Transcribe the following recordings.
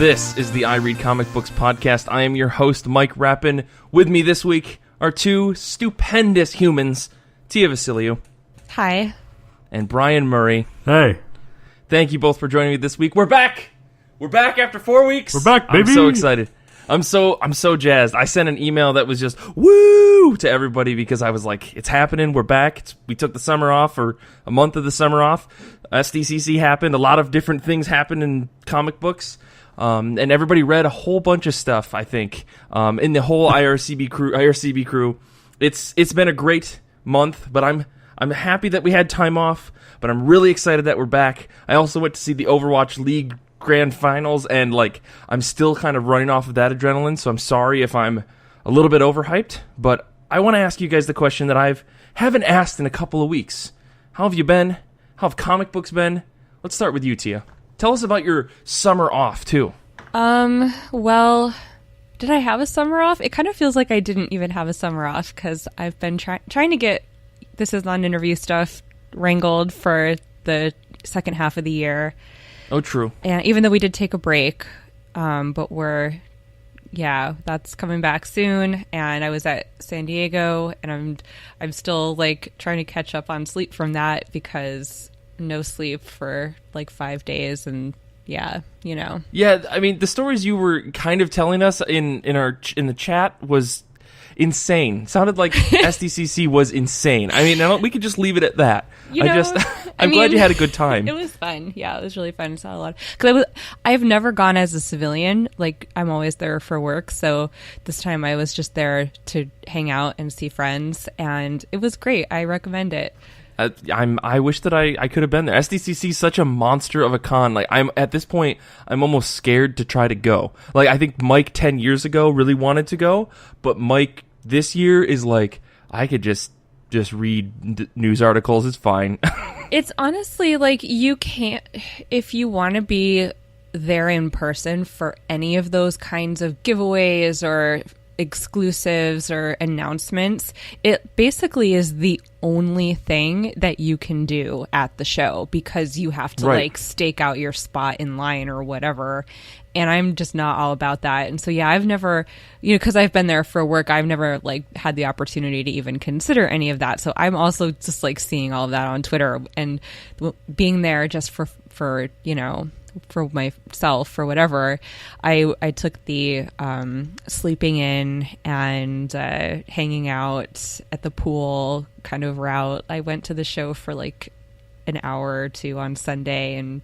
This is the I Read Comic Books podcast. I am your host, Mike Rappin. With me this week are two stupendous humans, Tia Vasiliou. Hi. And Brian Murray. Hey. Thank you both for joining me this week. We're back! We're back after 4 weeks. We're back, baby! I'm so excited. I'm so jazzed. I sent an email that was just woo to everybody because I was like, it's happening. We're back. We took the summer off, or a month of the summer off. SDCC happened. A lot of different things happened in comic books. And everybody read a whole bunch of stuff, I think, in the whole IRCB crew. It's been a great month, but I'm happy that we had time off, but I'm really excited that we're back. I also went to see the Overwatch League Grand Finals, and I'm still kind of running off of that adrenaline, so I'm sorry if I'm a little bit overhyped, but I want to ask you guys the question that I haven't asked in a couple of weeks. How have you been? How have comic books been? Let's start with you, Tia. Tell us about your summer off, too. Well, did I have a summer off? It kind of feels like I didn't even have a summer off, because I've been trying to get This Is Non-Interview stuff wrangled for the second half of the year. Oh, true. And even though we did take a break, but that's coming back soon. And I was at San Diego, and I'm still trying to catch up on sleep from that, because no sleep for 5 days, and yeah, you know. Yeah, I mean, the stories you were kind of telling us in the chat was insane. Sounded like SDCC was insane. I mean, we could just leave it at that. I'm glad you had a good time. It was fun. Yeah, it was really fun. Saw a lot. Because I've never gone as a civilian. I'm always there for work. So this time I was just there to hang out and see friends, and it was great. I recommend it. I wish that I could have been there. SDCC is such a monster of a con. I'm at this point, I'm almost scared to try to go. I think Mike 10 years ago really wanted to go, but Mike this year is I could just read news articles. It's fine. It's honestly you can't, if you want to be there in person for any of those kinds of giveaways or exclusives or announcements, it basically is the only thing that you can do at the show, because you have to stake out your spot in line or whatever, and I'm just not all about that. And so I've never, because I've been there for work, I've never had the opportunity to even consider any of that. So I'm also just seeing all of that on Twitter and being there just for myself, for whatever. I took the sleeping in and hanging out at the pool kind of route. I went to the show for an hour or two on Sunday, and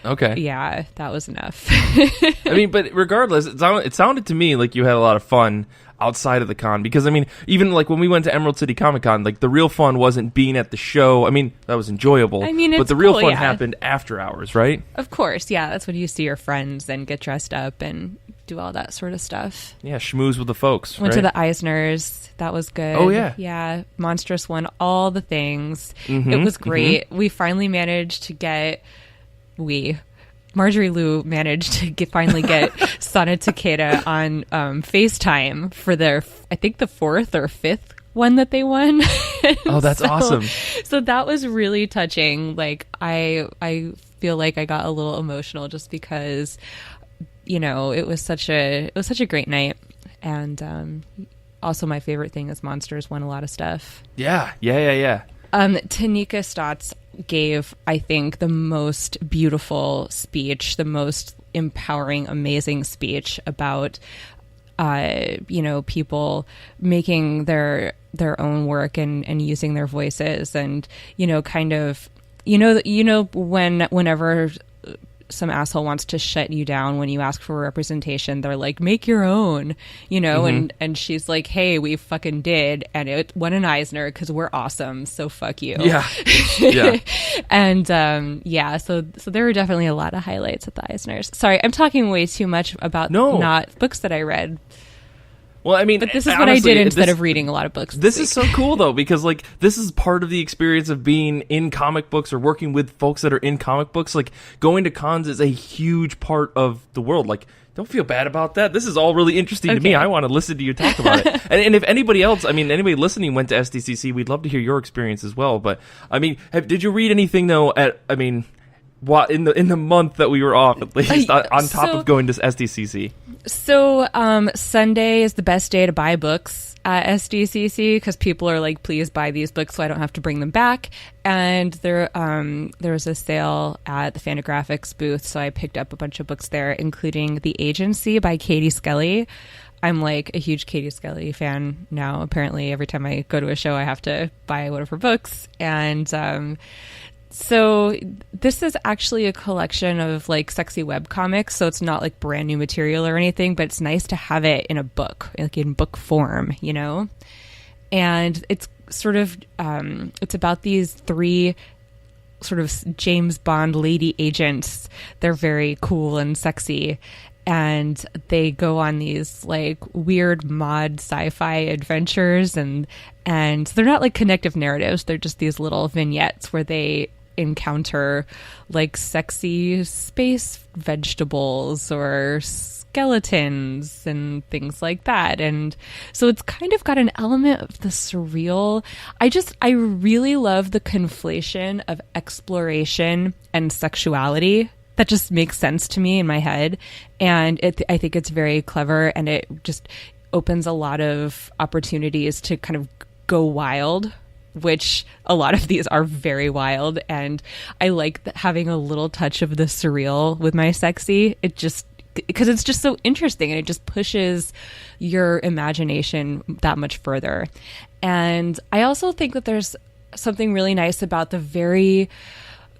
okay, yeah, that was enough. I mean, but regardless, it sounded to me like you had a lot of fun outside of the con, because I mean, even when we went to Emerald City Comic Con, the real fun wasn't being at the show. I mean, that was enjoyable. I mean, but the real fun happened after hours, right? Of course, yeah. That's when you see your friends and get dressed up and do all that sort of stuff. Yeah, schmooze with the folks. Went to the Eisners. That was good. Oh yeah, yeah. Monstrous won all the things. Mm-hmm, it was great. Mm-hmm. We finally managed to get Marjorie Liu managed to finally get Sana Takeda on FaceTime for their, I think, the fourth or fifth one that they won. Oh, that's awesome. So that was really touching. I feel like I got a little emotional just because, it was such a great night. And also my favorite thing is Monsters won a lot of stuff. Yeah. Tanika Stotts gave, I think, the most beautiful speech, the most empowering, amazing speech about, people making their own work and using their voices, and whenever some asshole wants to shut you down when you ask for representation, they're like, make your own, mm-hmm. and she's like, hey, we fucking did, and it won an Eisner because we're awesome, so fuck you. Yeah. And so there were definitely a lot of highlights at the Eisners. Sorry, I'm talking way too much about not books that I read. Well, I mean, but this is what honestly, I did instead of reading a lot of books. This is so cool, though, because this is part of the experience of being in comic books or working with folks that are in comic books. Going to cons is a huge part of the world. Don't feel bad about that. This is all really interesting to me. I want to listen to you talk about it. And if anybody else, anybody listening went to SDCC, we'd love to hear your experience as well. But, did you read anything, though, What in the month that we were off, at least on top of going to SDCC? So Sunday is the best day to buy books at SDCC because people are like, please buy these books so I don't have to bring them back. And there was a sale at the Fantagraphics booth, so I picked up a bunch of books there, including The Agency by Katie Skelly. I'm like a huge Katie Skelly fan now. Apparently, every time I go to a show, I have to buy one of her books. And so this is actually a collection of like sexy web comics. So it's not like brand new material or anything, but it's nice to have it in a book, like in book form, you know? And it's sort of, it's about these 3 sort of James Bond lady agents. They're very cool and sexy. And they go on these like weird mod sci-fi adventures, and they're not like connective narratives. They're just these little vignettes where they encounter like sexy space vegetables or skeletons and things like that. And so it's kind of got an element of the surreal. I really love the conflation of exploration and sexuality. That just makes sense to me in my head. And I think it's very clever, and it just opens a lot of opportunities to kind of go wild, which a lot of these are very wild. And I like having a little touch of the surreal with my sexy. It just, because it's just so interesting, and it just pushes your imagination that much further. And I also think that there's something really nice about the very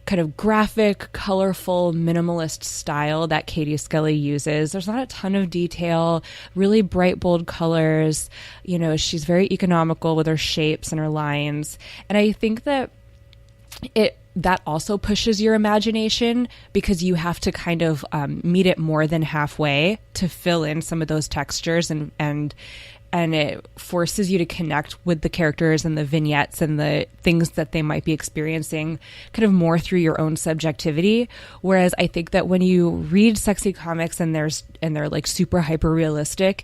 kind of graphic, colorful, minimalist style that Katie Skelly uses. There's not a ton of detail, really bright, bold colors. You know, she's very economical with her shapes and her lines. And I think that that also pushes your imagination, because you have to kind of meet it more than halfway to fill in some of those textures, and it forces you to connect with the characters and the vignettes and the things that they might be experiencing kind of more through your own subjectivity. Whereas I think that when you read sexy comics and they're like super hyper realistic,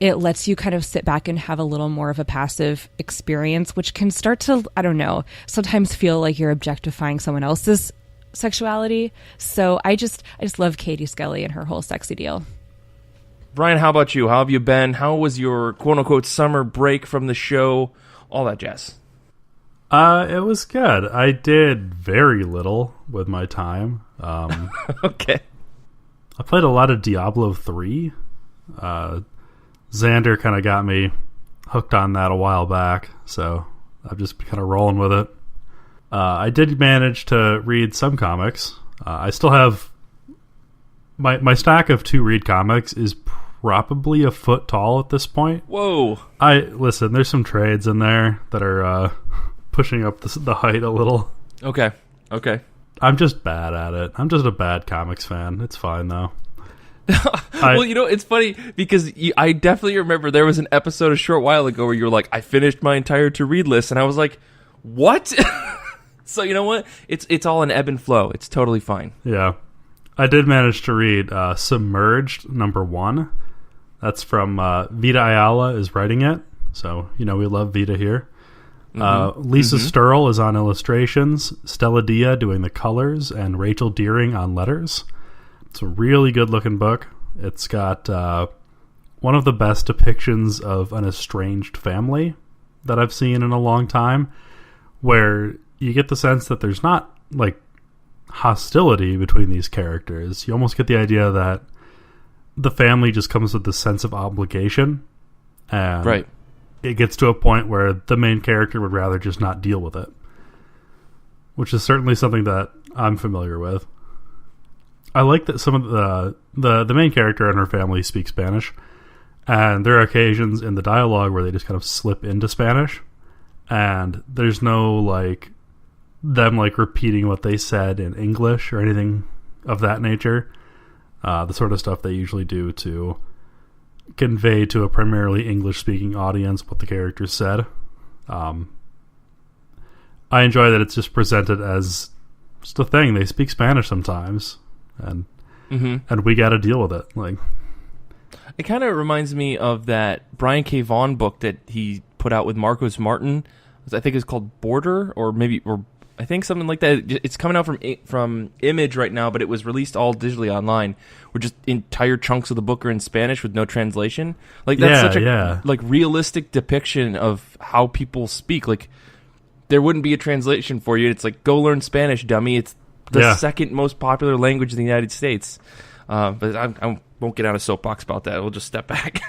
it lets you kind of sit back and have a little more of a passive experience, which can start to, I don't know, sometimes feel like you're objectifying someone else's sexuality. So I just love Katie Skelly and her whole sexy deal. Brian, how about you? How have you been? How was your quote-unquote summer break from the show? All that jazz. It was good. I did very little with my time. Okay. I played a lot of Diablo 3. Xander kind of got me hooked on that a while back, so I'm just kind of rolling with it. I did manage to read some comics. I still have... My stack of to-read comics is probably a foot tall at this point. Whoa. Listen, there's some trades in there that are pushing up the height a little. Okay. I'm just bad at it. I'm just a bad comics fan. It's fine, though. Well, you know, it's funny because I definitely remember there was an episode a short while ago where you were like, I finished my entire to-read list, and I was like, what? So you know what? It's all an ebb and flow. It's totally fine. Yeah. I did manage to read Submerged #1. That's from Vita Ayala is writing it. So, you know, we love Vita here. Lisa Sturl is on illustrations, Stella Dia doing the colors, and Rachel Deering on letters. It's a really good-looking book. It's got one of the best depictions of an estranged family that I've seen in a long time, where you get the sense that there's not, like, hostility between these characters. You almost get the idea that the family just comes with this sense of obligation, and right. It gets to a point where the main character would rather just not deal with it, which is certainly something that I'm familiar with. I like that some of the main character and her family speak Spanish, and there are occasions in the dialogue where they just kind of slip into Spanish, and there's no like them like repeating what they said in English or anything of that nature. The sort of stuff they usually do to convey to a primarily English-speaking audience what the characters said. I enjoy that it's just presented as just a thing. They speak Spanish sometimes, and we got to deal with it. Like, it kind of reminds me of that Brian K. Vaughan book that he put out with Marcos Martin. I think it's called Border, or I think something like that. It's coming out from Image right now, but it was released all digitally online, where just entire chunks of the book are in Spanish with no translation. Like that's such a like realistic depiction of how people speak. Like there wouldn't be a translation for you. It's like, go learn Spanish, dummy. It's the second most popular language in the United States. But I won't get on a soapbox about that. We'll just step back.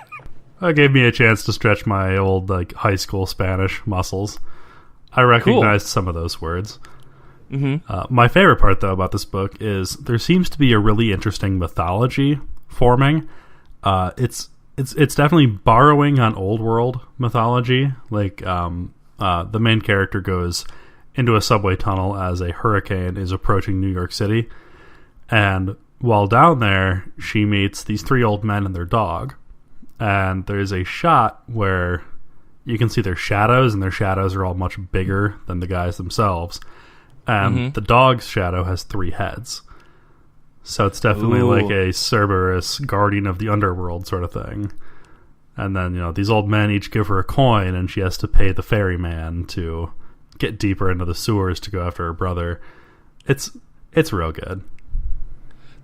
It gave me a chance to stretch my old like high school Spanish muscles. I recognized some of those words. Mm-hmm. My favorite part, though, about this book is there seems to be a really interesting mythology forming. It's definitely borrowing on old world mythology. Like the main character goes into a subway tunnel as a hurricane is approaching New York City, and while down there, she meets these 3 old men and their dog. And there's a shot where you can see their shadows, and their shadows are all much bigger than the guys themselves. And the dog's shadow has 3 heads. So it's definitely like a Cerberus guardian of the underworld sort of thing. And then, you know, these old men each give her a coin, and she has to pay the ferryman to get deeper into the sewers to go after her brother. It's real good.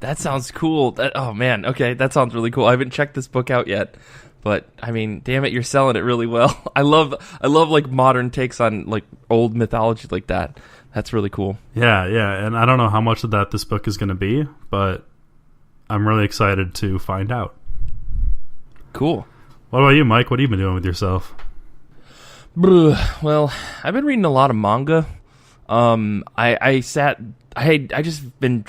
That sounds cool. Oh man, okay, that sounds really cool. I haven't checked this book out yet, but I mean, damn it, you're selling it really well. I love like modern takes on like old mythology like that. That's really cool. Yeah, and I don't know how much of that this book is going to be, but I'm really excited to find out. Cool. What about you, Mike? What have you been doing with yourself? Well, I've been reading a lot of manga. I just been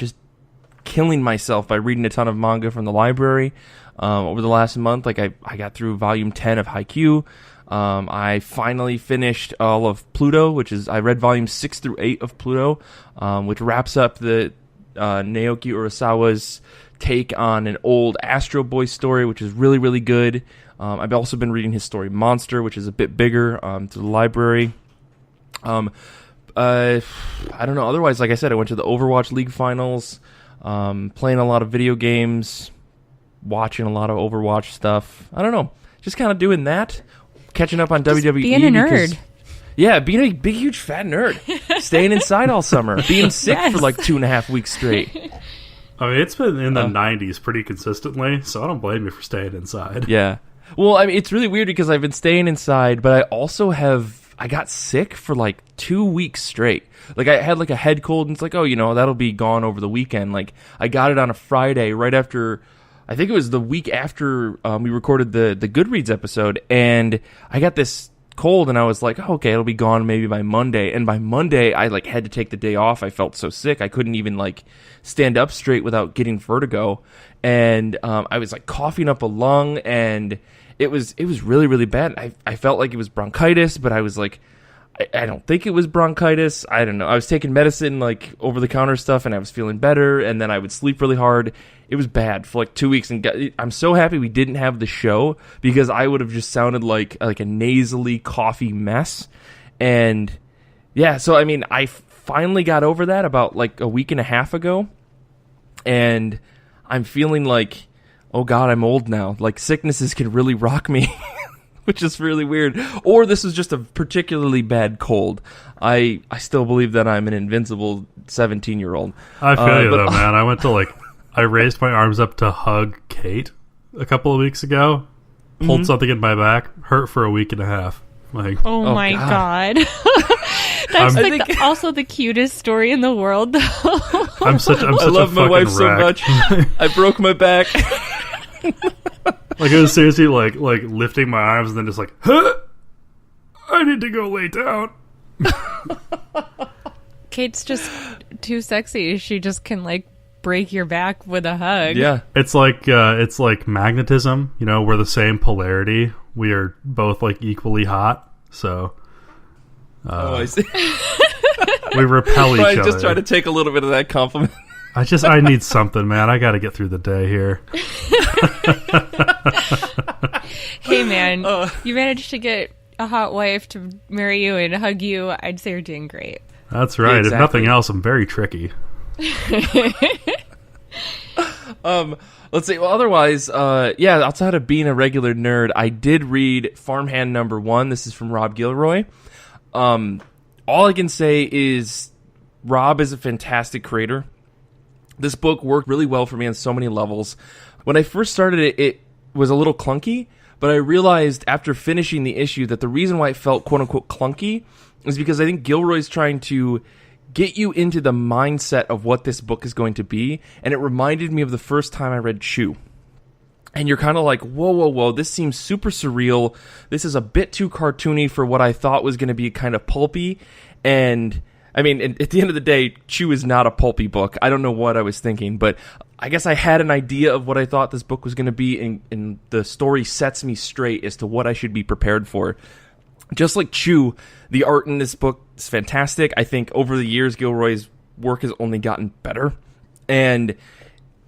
killing myself by reading a ton of manga from the library over the last month. Like I got through volume 10 of Haikyuu. I finally finished all of Pluto, I read volumes 6 through 8 of Pluto, which wraps up the Naoki Urasawa's take on an old Astro Boy story, which is really, really good. I've also been reading his story Monster, which is a bit bigger, through the library. I don't know. Otherwise, like I said, I went to the Overwatch League finals. Playing a lot of video games, watching a lot of Overwatch stuff. I don't know. Just kind of doing that. Catching up on WWE. Being a nerd. Yeah, being a big, huge, fat nerd. Staying inside all summer. Being sick for like 2.5 weeks straight. I mean, it's been in the 90s pretty consistently, so I don't blame you for staying inside. Yeah. Well, I mean, it's really weird because I've been staying inside, but I also I got sick for like 2 weeks straight. Like I had like a head cold, and it's like, oh, you know, that'll be gone over the weekend. Like I got it on a Friday right after, I think it was the week after we recorded the Goodreads episode, and I got this cold, and I was like, oh, okay, it'll be gone maybe by Monday. And by Monday, I like had to take the day off. I felt so sick, I couldn't even like stand up straight without getting vertigo, and I was like coughing up a lung, and it was really, really bad. I felt like it was bronchitis, but I was like, I don't think it was bronchitis. I don't know. I was taking medicine, like over-the-counter stuff, and I was feeling better, and then I would sleep really hard. It was bad for like 2 weeks, and I'm so happy we didn't have the show, because I would have just sounded like a nasally coughy mess. And yeah, so I mean, I finally got over that about like a week and a half ago, and I'm feeling like, oh God, I'm old now. Like sicknesses can really rock me. Which is really weird. Or this is just a particularly bad cold. I still believe that I'm an invincible 17-year-old. I feel you though, man. I raised my arms up to hug Kate a couple of weeks ago. Pulled something in my back. Hurt for a week and a half. Like, oh my God. That's also the cutest story in the world, though. I'm such I love my wife so much. I broke my back. Like I was seriously like lifting my arms and then just like, huh? I need to go lay down. Kate's just too sexy. She just can like break your back with a hug. Yeah. It's like magnetism, you know, we're the same polarity. We are both like equally hot. So I see. We repel each other. I just try to take a little bit of that compliment. I need something, man. I got to get through the day here. Hey, man, you managed to get a hot wife to marry you and hug you. I'd say you're doing great. That's right. Exactly. If nothing else, I'm very tricky. Let's see. Well, otherwise, outside of being a regular nerd, I did read Farmhand #1. This is from Rob Gilroy. All I can say is Rob is a fantastic creator. This book worked really well for me on so many levels. When I first started it, it was a little clunky, but I realized after finishing the issue that the reason why it felt quote-unquote clunky is because I think Gilroy's trying to get you into the mindset of what this book is going to be, and it reminded me of the first time I read Chew. And you're kind of like, whoa, this seems super surreal. This is a bit too cartoony for what I thought was going to be kind of pulpy. And, I mean, at the end of the day, Chew is not a pulpy book. I don't know what I was thinking, but I guess I had an idea of what I thought this book was going to be, and the story sets me straight as to what I should be prepared for. Just like Chew, the art in this book is fantastic. I think over the years, Gilroy's work has only gotten better. And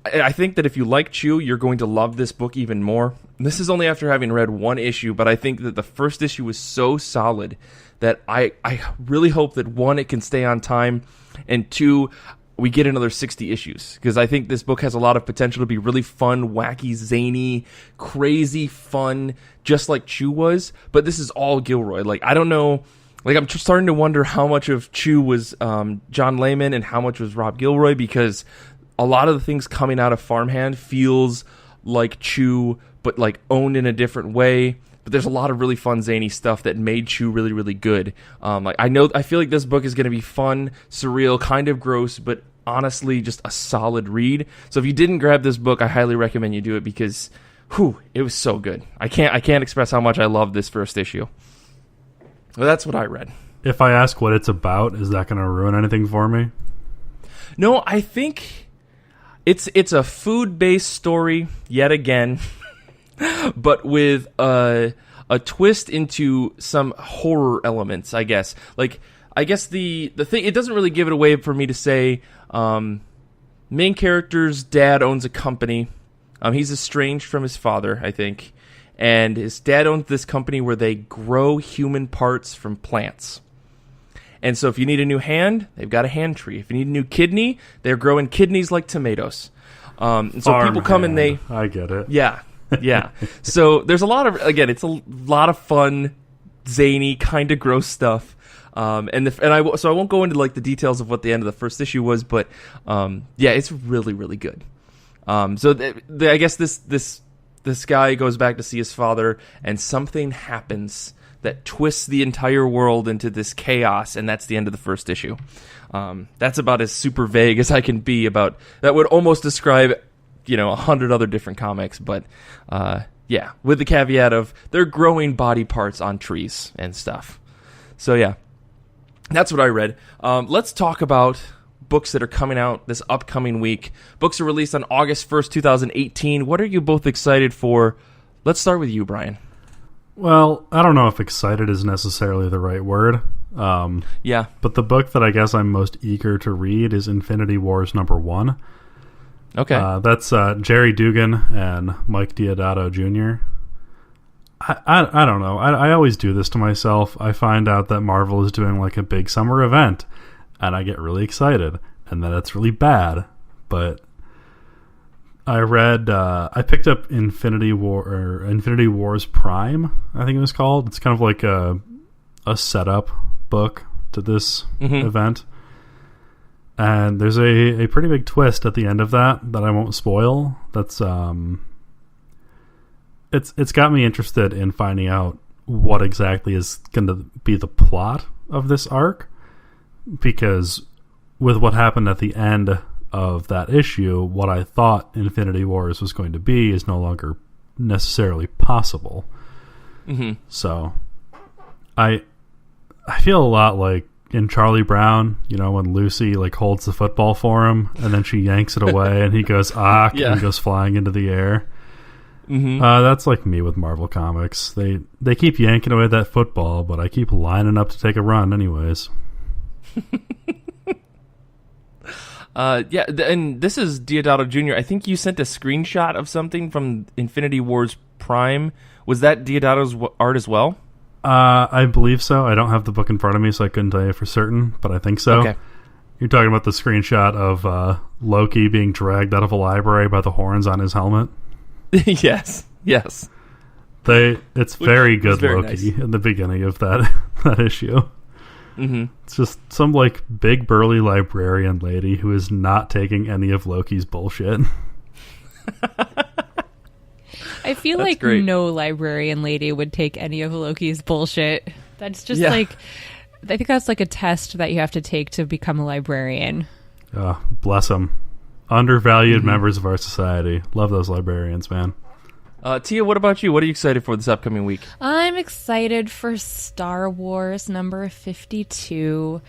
I think that if you like Chew, you're going to love this book even more. This is only after having read one issue, but I think that the first issue was so solid that I really hope that, one, it can stay on time, and two, we get another 60 issues, because I think this book has a lot of potential to be really fun, wacky, zany, crazy fun, just like Chew was. But this is all Gilroy. Like, I don't know. Like, I'm just starting to wonder how much of Chew was John Layman and how much was Rob Gilroy, because a lot of the things coming out of Farmhand feels like Chew, but like owned in a different way. But there's a lot of really fun, zany stuff that made Chew really, really good. I feel like this book is going to be fun, surreal, kind of gross, but honestly just a solid read. So if you didn't grab this book, I highly recommend you do it, because, it was so good. I can't express how much I love this first issue. Well, that's what I read. If I ask what it's about, is that going to ruin anything for me? No, I think it's a food-based story yet again. But with a twist into some horror elements, I guess. Like, I guess the thing, it doesn't really give it away for me to say, main character's dad owns a company. He's estranged from his father, I think. And his dad owns this company where they grow human parts from plants. And so if you need a new hand, they've got a hand tree. If you need a new kidney, they're growing kidneys like tomatoes. And so people come and they... I get it. Yeah. Yeah. So there's a lot of, again, it's a lot of fun, zany, kind of gross stuff. So I won't go into like the details of what the end of the first issue was, but yeah, it's really, really good. I guess this guy goes back to see his father, and something happens that twists the entire world into this chaos, and that's the end of the first issue. That's about as super vague as I can be about that. Would almost describe 100 other different comics, but yeah, with the caveat of they're growing body parts on trees and stuff. So yeah, that's what I read. Let's talk about books that are coming out this upcoming week. Books are released on August 1st, 2018. What are you both excited for? Let's start with you, Brian. Well, I don't know if excited is necessarily the right word. Yeah. But the book that I guess I'm most eager to read is Infinity Wars #1. Okay. That's Jerry Dugan and Mike Deodato Jr. I don't know. I always do this to myself. I find out that Marvel is doing like a big summer event, and I get really excited, and then it's really bad. But I picked up Infinity Wars Prime, I think it was called. It's kind of like a setup book to this event. And there's a pretty big twist at the end of that I won't spoil. That's it's got me interested in finding out what exactly is going to be the plot of this arc, because with what happened at the end of that issue, what I thought Infinity Wars was going to be is no longer necessarily possible. So I feel a lot like in Charlie Brown, when Lucy like holds the football for him and then she yanks it away and he goes and goes flying into the air. That's like me with Marvel Comics. They keep yanking away that football, but I keep lining up to take a run anyways. Yeah, and this is Deodato Jr. I think you sent a screenshot of something from Infinity Wars Prime. Was that Deodato's art as well? I believe so. I don't have the book in front of me, so I couldn't tell you for certain, but I think so. Okay. You're talking about the screenshot of Loki being dragged out of a library by the horns on his helmet? Yes. It's very good very Loki nice. in the beginning of that issue. It's just some like big burly librarian lady who is not taking any of Loki's bullshit. I feel like great. no librarian lady would take any of Loki's bullshit. That's just like, I think that's like a test that you have to take to become a librarian. Bless them. Undervalued members of our society. Love those librarians, man. Tia, what about you? What are you excited for this upcoming week? I'm excited for Star Wars number 52.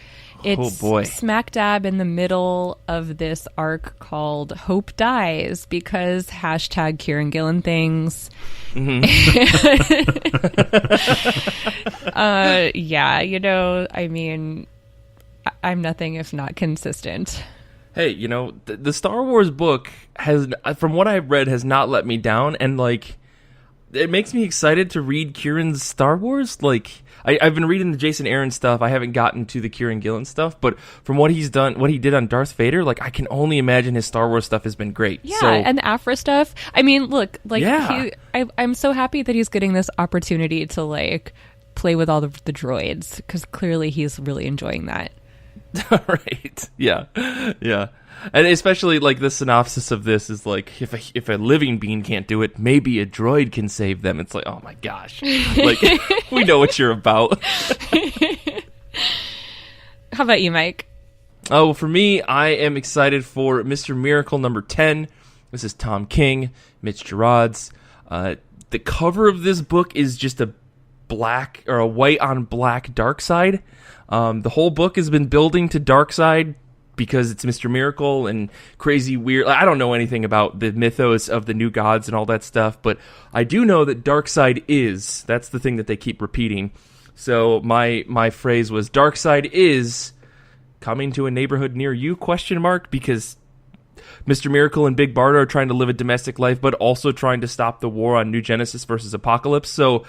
It's smack dab in the middle of this arc called Hope Dies because hashtag Kieran Gillen things. Yeah, you know, I mean, I'm nothing if not consistent. Hey, you know, the Star Wars book has, from what I've read, has not let me down, and like, it makes me excited to read Kieran's Star Wars. Like, I've been reading the Jason Aaron stuff. I haven't gotten to the Kieran Gillen stuff, but from what he's done, what he did on Darth Vader, like, I can only imagine his Star Wars stuff has been great. Yeah, so, and the Afra stuff. I mean, look, like, Yeah. I'm so happy that he's getting this opportunity to like play with all the droids because clearly he's really enjoying that. right. Yeah. And especially like the synopsis of this is like, if a living being can't do it, maybe a droid can save them. It's like, oh my gosh, like we know what you're about. How about you, Mike? Oh, for me, I am excited for Mr. Miracle number 10. This is Tom King, Mitch Gerads. The cover of this book is just a black or a white on black dark side. The whole book has been building to dark side because it's Mr. Miracle and crazy weird. I don't know anything about the mythos of the new gods and all that stuff, but I do know that dark side is. That's the thing that they keep repeating. So my phrase was dark side is coming to a neighborhood near you ? Because Mr. Miracle and Big Barda are trying to live a domestic life, but also trying to stop the war on New Genesis versus Apocalypse. So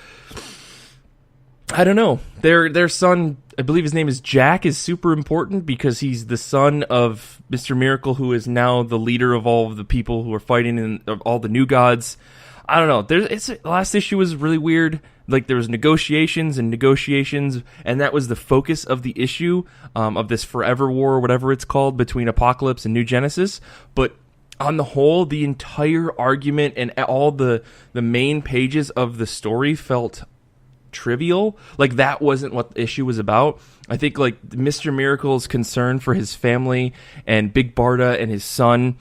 I don't know. Their son, I believe his name is Jack, is super important because he's the son of Mr. Miracle, who is now the leader of all of the people who are fighting in all the new gods. I don't know. The last issue was really weird. Like, there was negotiations, and that was the focus of the issue, of this forever war, or whatever it's called, between Apocalypse and New Genesis. But on the whole, the entire argument and all the main pages of the story felt trivial. Like, that wasn't what the issue was about. I think like Mr. Miracle's concern for his family and Big Barda and his son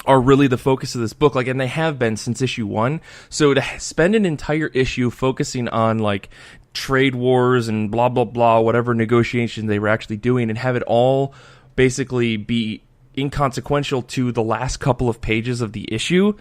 are really the focus of this book, like, and they have been since issue 1. So to spend an entire issue focusing on like trade wars and blah blah blah, whatever negotiations they were actually doing, and have it all basically be inconsequential to the last couple of pages of the issue,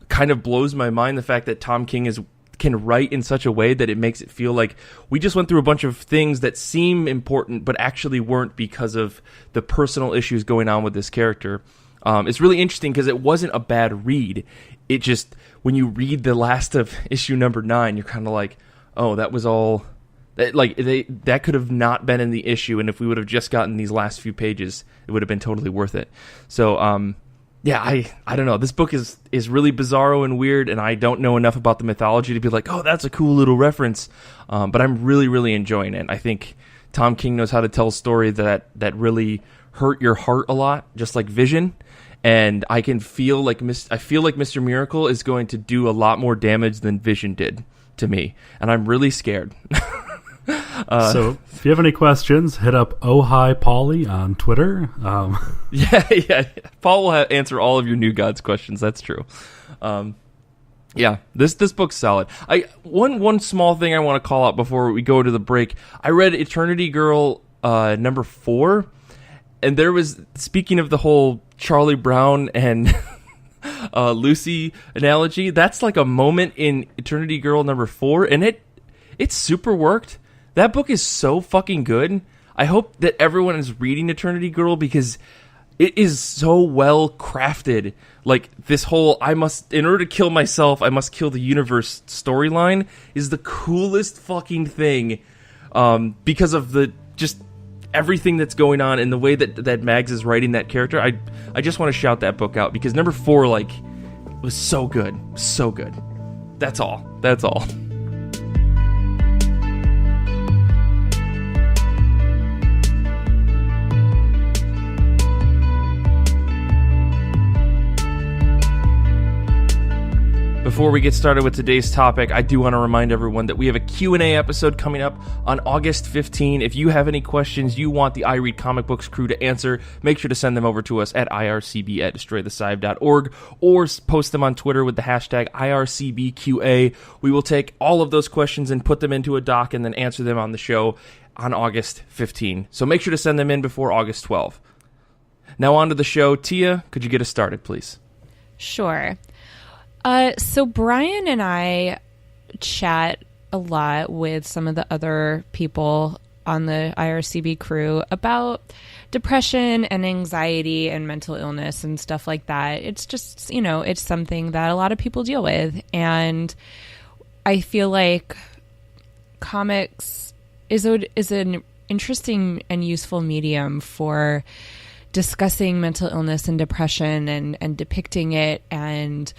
kind of blows my mind. The fact that Tom King can write in such a way that it makes it feel like we just went through a bunch of things that seem important but actually weren't because of the personal issues going on with this character. It's really interesting because it wasn't a bad read. It just, when you read the last of issue number 9, you're kind of like, oh, that was all, that could have not been in the issue, and if we would have just gotten these last few pages, it would have been totally worth it. So, yeah, I don't know. This book is really bizarro and weird, and I don't know enough about the mythology to be like, oh, that's a cool little reference. But I'm really, really enjoying it. I think Tom King knows how to tell a story that really hurt your heart a lot, just like Vision. And I can feel like Mr. Miracle is going to do a lot more damage than Vision did to me, and I'm really scared. So if you have any questions, hit up Paulie on Twitter. Yeah. Paul will answer all of your New Gods questions. That's true. Yeah, this book's solid. One small thing I want to call out before we go to the break. I read Eternity Girl number 4, and there was, speaking of the whole Charlie Brown and Lucy analogy, that's like a moment in Eternity Girl number 4, and it super worked. That book is so fucking good. I hope that everyone is reading Eternity Girl because it is so well crafted. Like, this whole in order to kill myself, I must kill the universe storyline is the coolest fucking thing, because of just everything that's going on and the way that Mags is writing that character. I just want to shout that book out because number 4, like, was so good. So good. That's all. before we get started with today's topic, I do want to remind everyone that we have a Q&A episode coming up on August 15. If you have any questions you want the I Read Comic Books crew to answer, make sure to send them over to us at ircb@destroythescive.org or post them on Twitter with the hashtag IRCBQA. We will take all of those questions and put them into a doc and then answer them on the show on August 15. So make sure to send them in before August 12. Now on to the show. Tia, could you get us started, please? Sure. So Brian and I chat a lot with some of the other people on the IRCB crew about depression and anxiety and mental illness and stuff like that. It's just, it's something that a lot of people deal with. And I feel like comics is an interesting and useful medium for discussing mental illness and depression and depicting it and,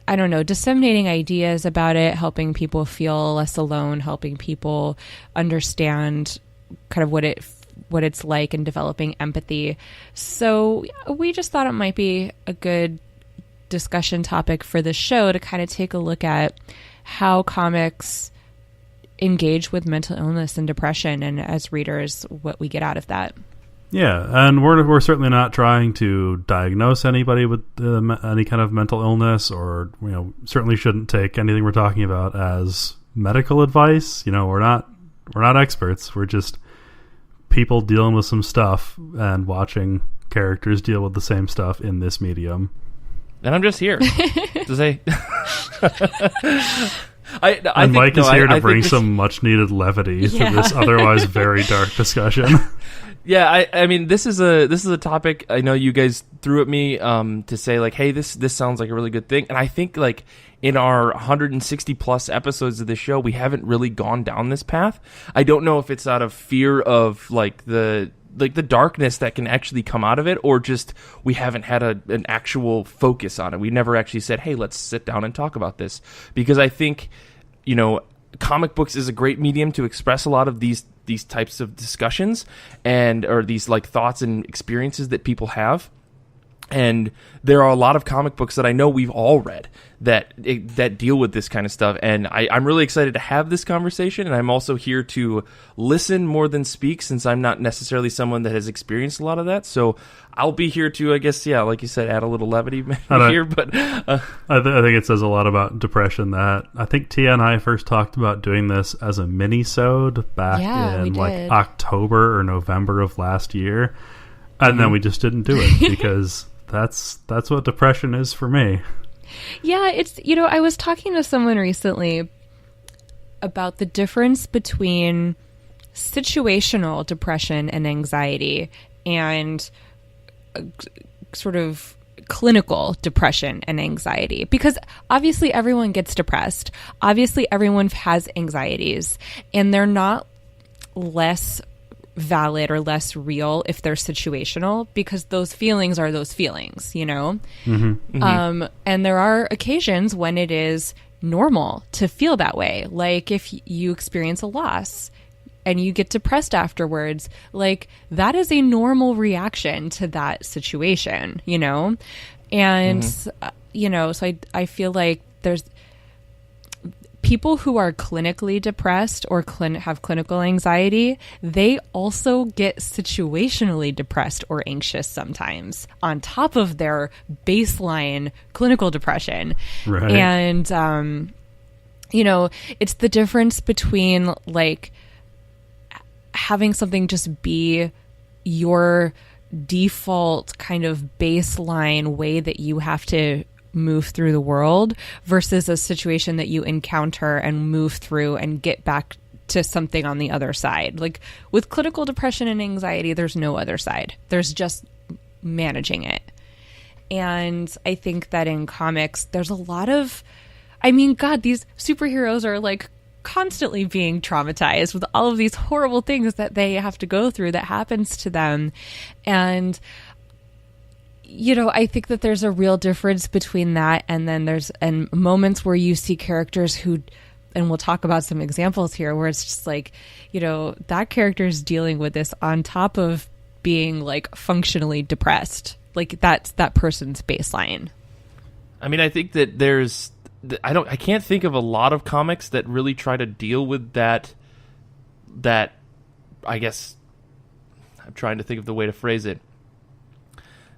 I don't know, disseminating ideas about it, helping people feel less alone, helping people understand kind of what it's like and developing empathy. So we just thought it might be a good discussion topic for the show to kind of take a look at how comics engage with mental illness and depression, and as readers, what we get out of that. Yeah, and we're certainly not trying to diagnose anybody with any kind of mental illness, or certainly shouldn't take anything we're talking about as medical advice. We're not experts. We're just people dealing with some stuff and watching characters deal with the same stuff in this medium. And I'm just here to say. And Mike is here to bring some much needed levity to this otherwise very dark discussion. Yeah, I mean, this is a topic I know you guys threw at me to say, like, hey, this sounds like a really good thing. And I think, like, in our 160 plus episodes of this show, we haven't really gone down this path. I don't know if it's out of fear of the darkness that can actually come out of it, or just we haven't had an actual focus on it. We never actually said, hey, let's sit down and talk about this, because I think comic books is a great medium to express a lot of these types of discussions or these like thoughts and experiences that people have. And there are a lot of comic books that I know we've all read that deal with this kind of stuff. And I'm really excited to have this conversation. And I'm also here to listen more than speak, since I'm not necessarily someone that has experienced a lot of that. So I'll be here to, I guess, like you said, add a little levity here. But I think it says a lot about depression that I think Tia and I first talked about doing this as a mini-sode back in like October or November of last year. And then we just didn't do it because that's what depression is for me. Yeah, it's, I was talking to someone recently about the difference between situational depression and anxiety and sort of clinical depression and anxiety, because obviously everyone gets depressed. Obviously everyone has anxieties, and they're not less valid or less real if they're situational, because those feelings are those feelings, Mm-hmm. Mm-hmm. And there are occasions when it is normal to feel that way, like if you experience a loss and you get depressed afterwards, like that is a normal reaction to that situation, and so I feel like there's people who are clinically depressed or have clinical anxiety, they also get situationally depressed or anxious sometimes on top of their baseline clinical depression. Right. And, it's the difference between like having something just be your default kind of baseline way that you have to move through the world versus a situation that you encounter and move through and get back to something on the other side. Like with clinical depression and anxiety, there's no other side. There's just managing it. And I think that in comics, there's a lot of, these superheroes are like constantly being traumatized with all of these horrible things that they have to go through that happens to them. And I think that there's a real difference between that and moments where you see characters who, and we'll talk about some examples here, where it's just like, that character is dealing with this on top of being like functionally depressed. Like that's that person's baseline. I think that there's I can't think of a lot of comics that really try to deal with that, I guess, I'm trying to think of the way to phrase it,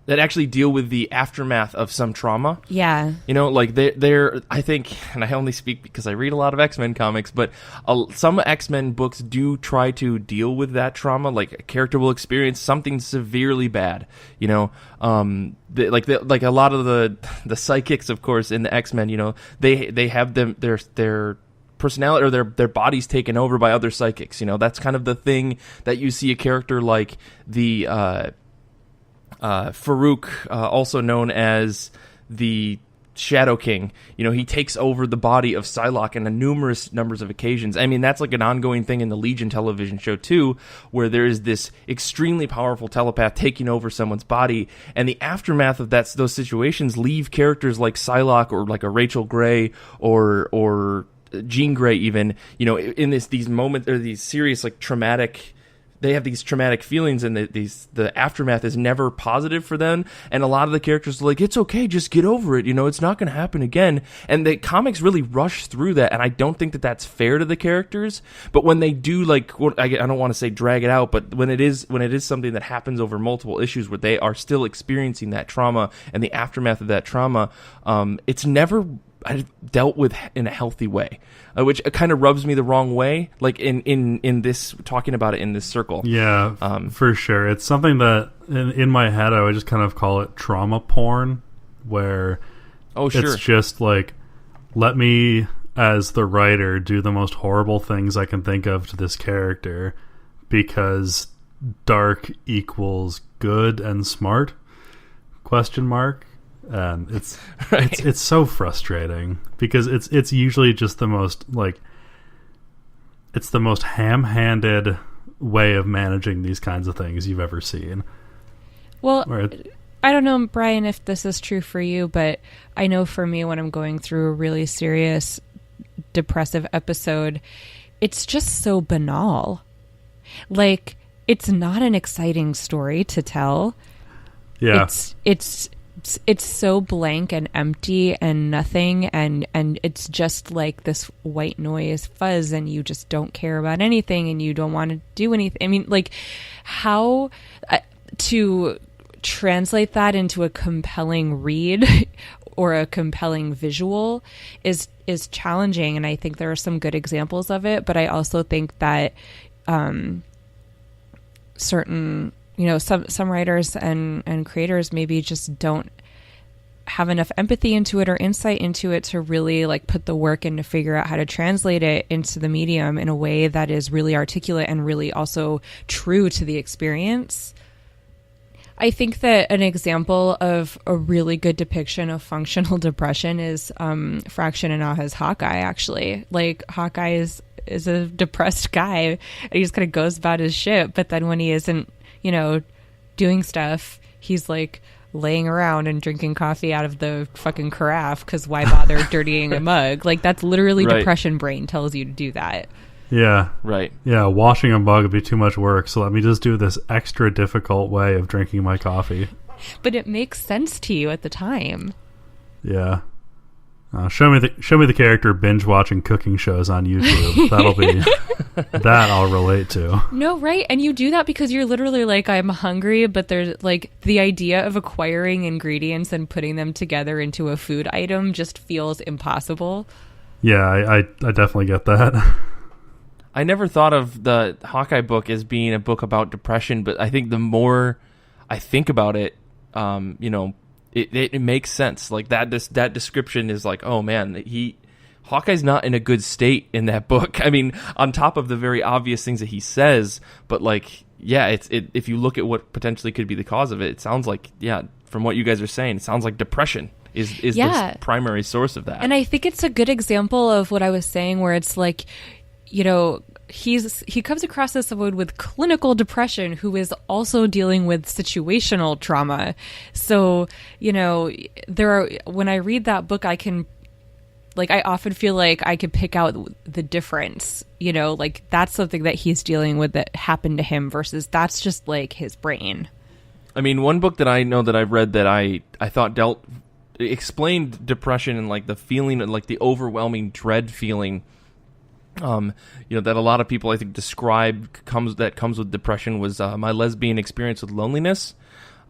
that actually deal with the aftermath of some trauma. Yeah. You know, like they're I think, and I only speak because I read a lot of X-Men comics, but some X-Men books do try to deal with that trauma. Like a character will experience something severely bad, you know, like a lot of the psychics, of course, in the X-Men, you know, they have their personality or their bodies taken over by other psychics. You know, that's kind of the thing that you see a character like the Farouk, also known as the Shadow King. You know, he takes over the body of Psylocke in a numerous numbers of occasions. I mean, that's like an ongoing thing in the Legion television show too, where there is this extremely powerful telepath taking over someone's body, and the aftermath of those situations leave characters like Psylocke or like a Rachel Grey or Jean Grey even, you know, in these moments or these serious like traumatic. They have these traumatic feelings, and the aftermath is never positive for them. And a lot of the characters are like, it's okay, just get over it. You know, it's not going to happen again. And the comics really rush through that, and I don't think that that's fair to the characters. But when they do, like, I don't want to say drag it out, but when it is something that happens over multiple issues where they are still experiencing that trauma and the aftermath of that trauma, it's never dealt with in a healthy way, which kind of rubs me the wrong way, like in this, talking about it in this circle. Yeah, for sure. It's something that in my head I would just kind of call it trauma porn, where it's just like, let me as the writer do the most horrible things I can think of to this character because dark equals good and smart, ? And it's right. it's so frustrating because it's usually just the most it's the most ham-handed way of managing these kinds of things you've ever seen. Well, I don't know, Brian, if this is true for you, but I know for me when I'm going through a really serious depressive episode, it's just so banal. Like, it's not an exciting story to tell. Yeah. It's so blank and empty and nothing, and it's just like this white noise fuzz, and you just don't care about anything and you don't want to do anything. I mean, like, how to translate that into a compelling read or a compelling visual is challenging, and I think there are some good examples of it, but I also think that certain, you know, some writers and creators maybe just don't have enough empathy into it or insight into it to really like put the work in to figure out how to translate it into the medium in a way that is really articulate and really also true to the experience. I think that an example of a really good depiction of functional depression is Fraction Anaha's Hawkeye, actually. Like, Hawkeye is a depressed guy, and he just kind of goes about his shit, but then when he isn't, you know, doing stuff, he's like laying around and drinking coffee out of the fucking carafe, because why bother dirtying a mug? Like, that's literally right. Depression brain tells you to do that. Yeah. Right. Yeah, washing a mug would be too much work, so let me just do this extra difficult way of drinking my coffee. But it makes sense to you at the time. Yeah. Show me the character binge watching cooking shows on YouTube. That'll be that I'll relate to. No, right? And you do that because you're literally like, I'm hungry, but there's like the idea of acquiring ingredients and putting them together into a food item just feels impossible. Yeah, I definitely get that. I never thought of the Hawkeye book as being a book about depression, but I think the more I think about it, you know, it makes sense. Like that description is like, oh man, Hawkeye's not in a good state in that book. I mean, on top of the very obvious things that he says, but like, yeah, if you look at what potentially could be the cause of it, it sounds like, yeah, from what you guys are saying, it sounds like depression is the primary source of that. And I think it's a good example of what I was saying, where it's like, you know, he comes across as someone with clinical depression who is also dealing with situational trauma. So, you know, when I read that book, I often feel like I could pick out the difference, you know, like that's something that he's dealing with that happened to him versus that's just like his brain. I mean, one book that I know that I've read that I thought dealt explained depression and like the feeling, like the overwhelming dread feeling, that a lot of people I think describe comes with depression was my lesbian experience with loneliness.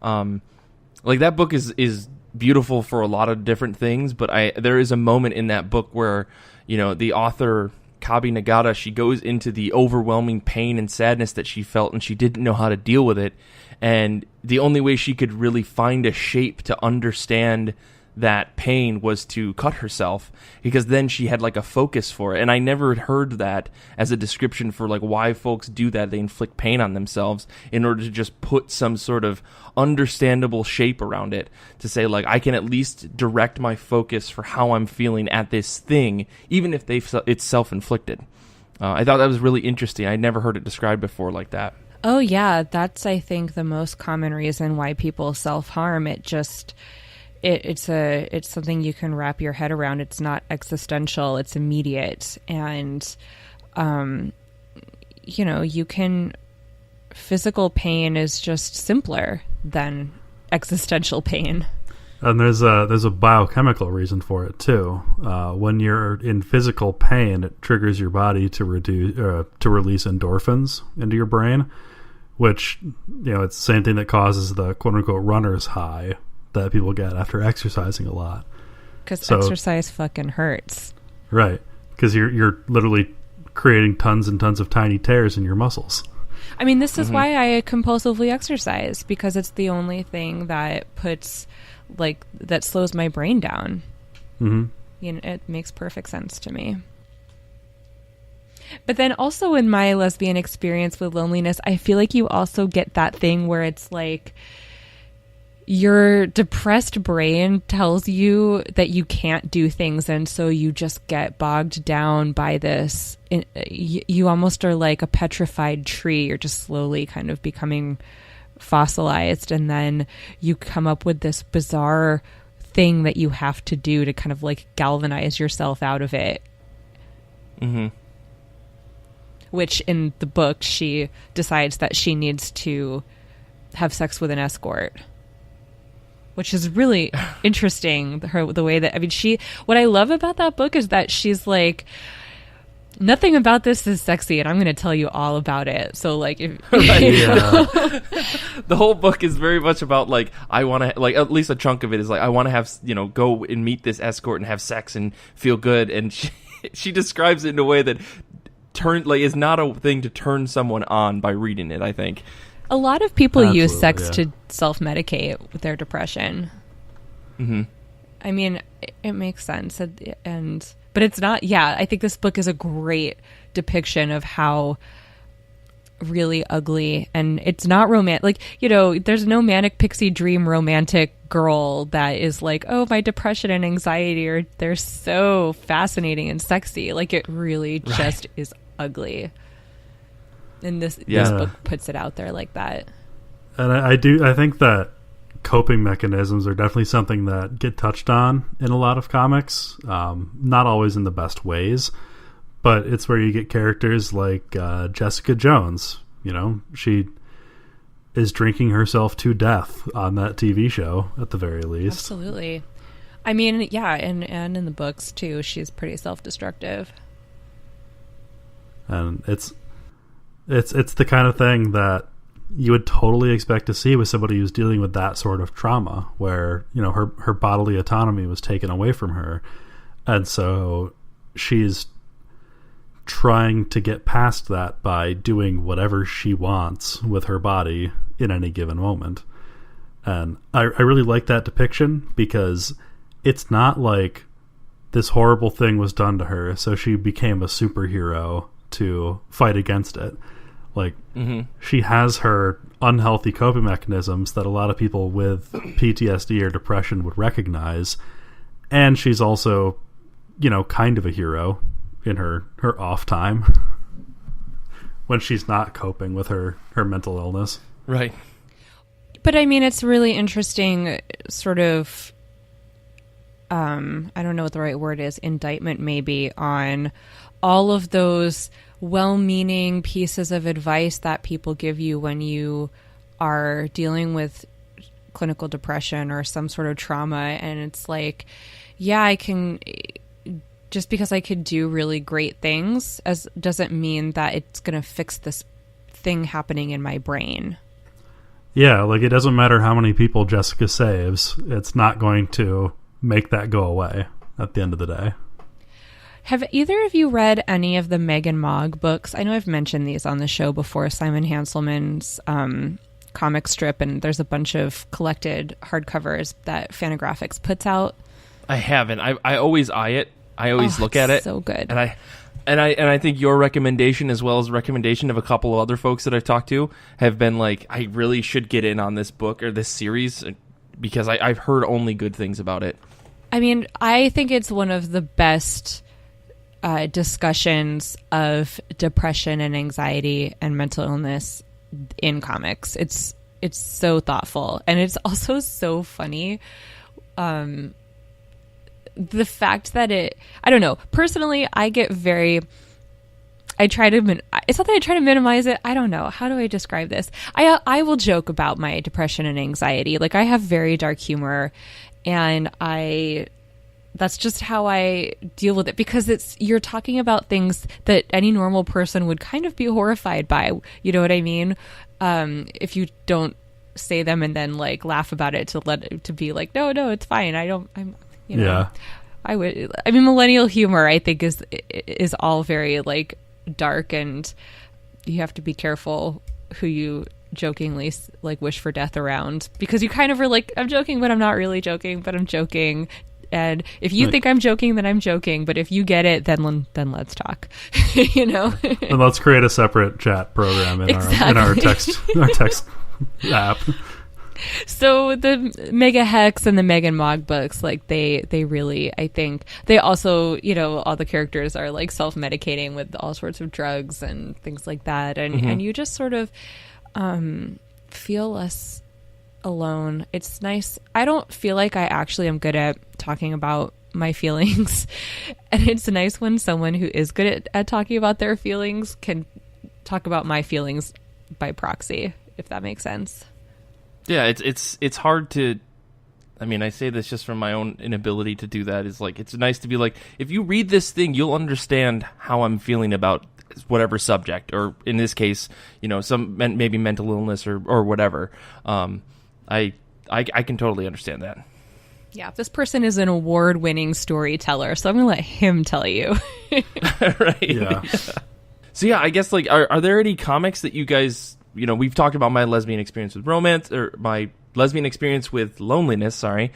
Like that book is beautiful for a lot of different things, but there is a moment in that book where, the author Kabi Nagata, she goes into the overwhelming pain and sadness that she felt, and she didn't know how to deal with it. And the only way she could really find a shape to understand that pain was to cut herself, because then she had like a focus for it. And I never heard that as a description for like why folks do that. They inflict pain on themselves in order to just put some sort of understandable shape around it, to say like I can at least direct my focus for how I'm feeling at this thing, even if it's self-inflicted. I thought that was really interesting. I'd never heard it described before like that. Oh yeah, that's I think the most common reason why people self-harm. It's something you can wrap your head around. It's not existential, it's immediate. And physical pain is just simpler than existential pain. And there's a biochemical reason for it too. When you're in physical pain, it triggers your body to release endorphins into your brain, which it's the same thing that causes the quote unquote runner's high that people get after exercising a lot. Because exercise fucking hurts. Right. Because you're literally creating tons and tons of tiny tears in your muscles. I mean, this is why I compulsively exercise, because it's the only thing that that slows my brain down. Mm-hmm. It makes perfect sense to me. But then also in my lesbian experience with loneliness, I feel like you also get that thing where it's like your depressed brain tells you that you can't do things, and so you just get bogged down by this. You almost are like a petrified tree. You're just slowly kind of becoming fossilized, and then you come up with this bizarre thing that you have to do to kind of like galvanize yourself out of it. Mm-hmm. Which in the book, she decides that she needs to have sex with an escort. Which is really interesting, the way that, what I love about that book is that she's like, nothing about this is sexy, and I'm going to tell you all about it. So, like, the whole book is very much about, like, I want to, like, at least a chunk of it is, like, I want to have, go and meet this escort and have sex and feel good. And she describes it in a way that is not a thing to turn someone on by reading it, I think. A lot of people use sex to self-medicate with their depression. Mm-hmm. I mean, it makes sense. But it's not, I think this book is a great depiction of how really ugly, and it's not romantic. Like, there's no manic pixie dream romantic girl that is like, oh, my depression and anxiety they're so fascinating and sexy. Like, it really just is ugly. And this book puts it out there like that. And I think that coping mechanisms are definitely something that get touched on in a lot of comics. Not always in the best ways, but it's where you get characters like Jessica Jones. She is drinking herself to death on that TV show at the very least. Absolutely. I mean, and in the books too, she's pretty self-destructive. And it's the kind of thing that you would totally expect to see with somebody who's dealing with that sort of trauma, where her bodily autonomy was taken away from her, and so she's trying to get past that by doing whatever she wants with her body in any given moment. And I really like that depiction, because it's not like this horrible thing was done to her, so she became a superhero to fight against it. Like, she has her unhealthy coping mechanisms that a lot of people with PTSD or depression would recognize, and she's also, kind of a hero in her off time when she's not coping with her mental illness. Right. But I mean, it's really interesting sort of, I don't know what the right word is, indictment maybe, on all of those well-meaning pieces of advice that people give you when you are dealing with clinical depression or some sort of trauma, and it's like, yeah, I can, just because I could do really great things as doesn't mean that it's going to fix this thing happening in my brain. Yeah, like it doesn't matter how many people Jessica saves, it's not going to make that go away at the end of the day. Have either of you read any of the Meg and Mog books? I know I've mentioned these on the show before, Simon Hanselman's comic strip, and there's a bunch of collected hardcovers that Fantagraphics puts out. I haven't. I always eye it. I always look at it. So good. And I think your recommendation, as well as the recommendation of a couple of other folks that I've talked to, have been like, I really should get in on this book or this series because I've heard only good things about it. I mean, I think it's one of the best discussions of depression and anxiety and mental illness in comics. It's so thoughtful, and it's also so funny. The fact that I don't know, personally, it's not that I try to minimize it. I don't know. How do I describe this? I will joke about my depression and anxiety. Like, I have very dark humor, and that's just how I deal with it, because you're talking about things that any normal person would kind of be horrified by. You know what I mean? If you don't say them and then like laugh about it to be like, no, it's fine. Yeah. I mean, millennial humor, I think is all very like dark, and you have to be careful who you jokingly like wish for death around, because you kind of are like, I'm joking, but I'm not really joking, but I'm joking. And if you think I'm joking, then I'm joking. But if you get it, then let's talk. You know. And let's create a separate chat program in our text app. So the Mega Hex and the Megan Mog books, like they really, I think they also, you know, all the characters are like self-medicating with all sorts of drugs and things like that, and you just sort of feel less alone. It's nice. I don't feel like I actually am good at talking about my feelings, and it's nice when someone who is good at talking about their feelings can talk about my feelings by proxy, if that makes sense. Yeah, it's hard to, I mean, I say this just from my own inability to do that, is like, it's nice to be like, if you read this thing, you'll understand how I'm feeling about whatever subject, or in this case, you know, maybe mental illness or whatever. I can totally understand that. Yeah, this person is an award-winning storyteller, so I'm going to let him tell you. Right. Yeah. So yeah, I guess like, are there any comics that you guys, you know, we've talked about my lesbian experience with romance, or my lesbian experience with loneliness, sorry.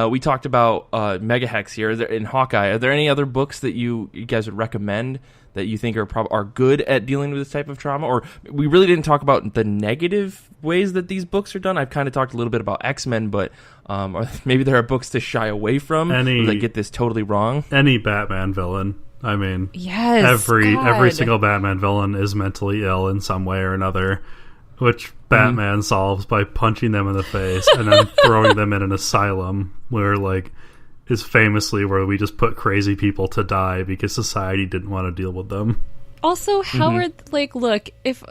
We talked about Mega Hex here in Hawkeye. Are there any other books that you guys would recommend that you think are good at dealing with this type of trauma? Or we really didn't talk about the negative ways that these books are done. I've kind of talked a little bit about X-Men, but maybe there are books to shy away from that get this totally wrong. Any Batman villain. I mean, yes, every single Batman villain is mentally ill in some way or another, which Batman solves by punching them in the face and then throwing them in an asylum where, like, is famously where we just put crazy people to die because society didn't want to deal with them. Also, Howard, like, look, if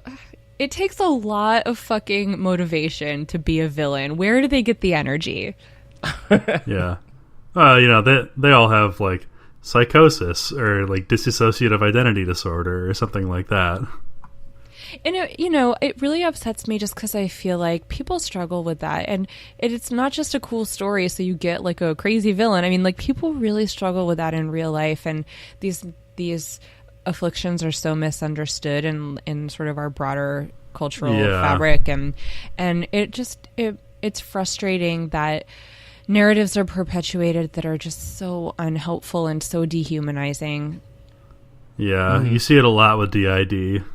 it takes a lot of fucking motivation to be a villain, where do they get the energy? Yeah. You know, they all have, like, psychosis or, like, dissociative identity disorder or something like that. And, it really upsets me just because I feel like people struggle with that. And it's not just a cool story, so you get, like, a crazy villain. I mean, like, people really struggle with that in real life. And these afflictions are so misunderstood in sort of our broader cultural fabric. And it's frustrating that narratives are perpetuated that are just so unhelpful and so dehumanizing. Yeah, you see it a lot with DID.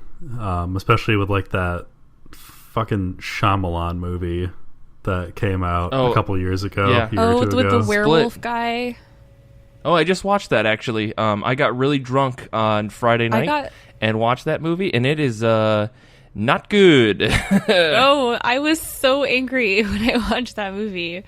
Especially with, like, that fucking Shyamalan movie that came out a couple years ago. Yeah. A year or two with ago. the werewolf Split. guy. Oh, I just watched that, actually. I got really drunk on Friday night and watched that movie, and it is not good. Oh, I was so angry when I watched that movie.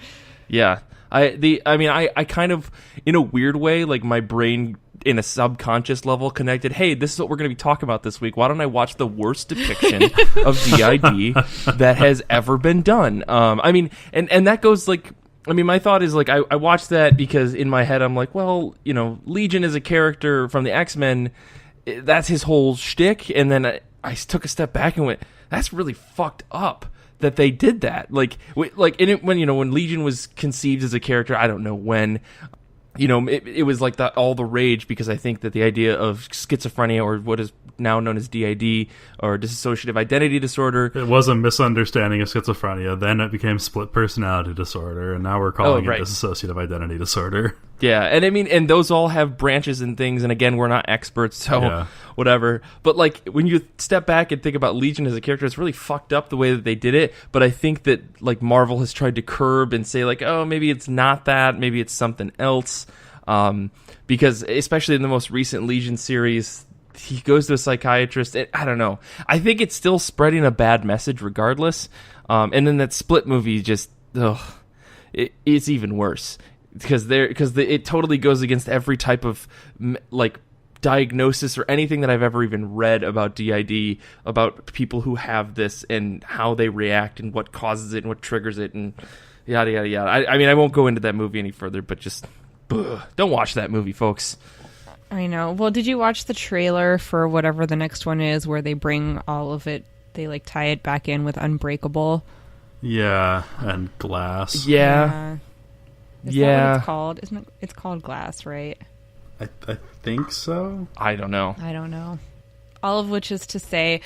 Yeah. I kind of, in a weird way, like, my brain in a subconscious level connected, hey, this is what we're going to be talking about this week. Why don't I watch the worst depiction of DID that has ever been done? I mean, and that goes like, I mean, my thought is like, I watched that because in my head I'm like, well, you know, Legion is a character from the X-Men. That's his whole shtick. And then I took a step back and went, that's really fucked up that they did that. Like in it, when Legion was conceived as a character, I don't know when, it was like all the rage, because I think that the idea of schizophrenia, or what is now known as DID, or dissociative identity disorder, it was a misunderstanding of schizophrenia. Then it became split personality disorder, and now we're calling it dissociative identity disorder. Yeah, and I mean, and those all have branches and things, and again, we're not experts, so whatever. But like, when you step back and think about Legion as a character, it's really fucked up the way that they did it, but I think that like Marvel has tried to curb and say like, oh, maybe it's not that, maybe it's something else, because especially in the most recent Legion series, he goes to a psychiatrist. I don't know. I think it's still spreading a bad message regardless, and then that Split movie just, it's even worse. Because it totally goes against every type of like diagnosis or anything that I've ever even read about DID, about people who have this and how they react and what causes it and what triggers it and yada yada yada. I mean, I won't go into that movie any further, but just don't watch that movie, folks. I know. Well, did you watch the trailer for whatever the next one is, where they bring all of it, they like tie it back in with Unbreakable? Yeah, and Glass. Yeah. Is that what it's called? Isn't it? It's called Glass, right? I think so. I don't know. All of which is to say,